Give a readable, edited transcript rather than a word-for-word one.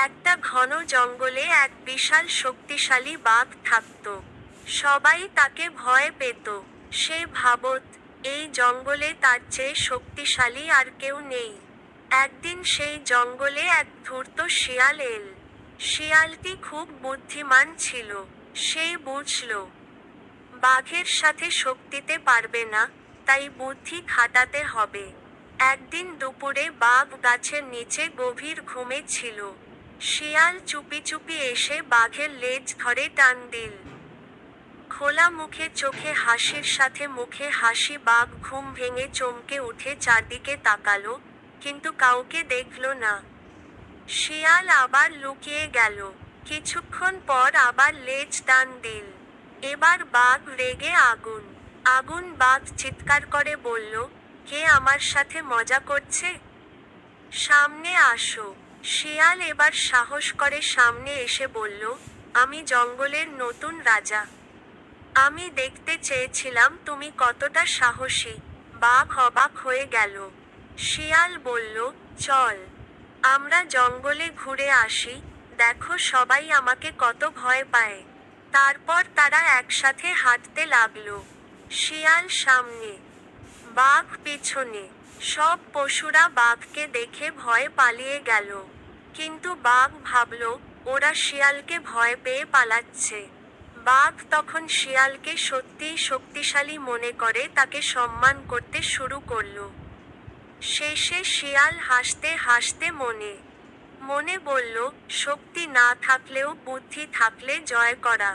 একটা ঘন জঙ্গলে এক বিশাল শক্তিশালী বাঘ থাকত। সবাই তাকে ভয় পেত। সে ভাবত, এই জঙ্গলে তার চেয়ে শক্তিশালী আর কেউ নেই। একদিন সেই জঙ্গলে এক ধূর্ত শিয়াল এল। শিয়ালটি খুব বুদ্ধিমান ছিল। সে বুঝল, বাঘের সাথে শক্তিতে পারবে না, তাই বুদ্ধি খাটাতে হবে। একদিন দুপুরে বাঘ গাছের নিচে গভীর ঘুমে ছিল। শিয়াল চুপি চুপি এসে বাঘের লেজ ধরে টান দিল। খোলা মুখে চোখে হাসির সাথে মুখে হাসি বাঘ ঘুম ভেঙে চমকে উঠে চারদিকে তাকালো, কিন্তু কাউকে দেখল না। শিয়াল আবার লুকিয়ে গেল। কিছুক্ষণ পর আবার লেজ টান দিল। এবার বাঘ রেগে আগুন। আগুন বাঘ চিৎকার করে বলল, কে আমার সাথে মজা করছে? সামনে আসো। শিয়াল এবার সাহস করে সামনে এসে বলল, আমি জঙ্গলের নতুন রাজা। আমি দেখতে চেয়েছিলাম তুমি কতটা সাহসী। বাঘ অবাক হয়ে গেল। শিয়াল বলল, চল, আমরা জঙ্গলে ঘুরে আসি, দেখো সবাই আমাকে কত ভয় পায়। তারপর তারা একসাথে হাঁটতে লাগলো। শিয়াল সামনে, বাঘ পিছনে। সব পশুরা বাঘকে দেখে ভয়ে পালিয়ে গেল। কিন্তু বাঘ ভাবল, ওরা শিয়ালকে ভয় পেয়ে পালাচ্ছে। বাঘ তখন শিয়ালকে সত্যিই শক্তিশালী মনে করে তাকে সম্মান করতে শুরু করলো। শেষে শিয়াল হাসতে হাসতে মনে মনে বলল, শক্তি না থাকলেও বুদ্ধি থাকলে জয় করা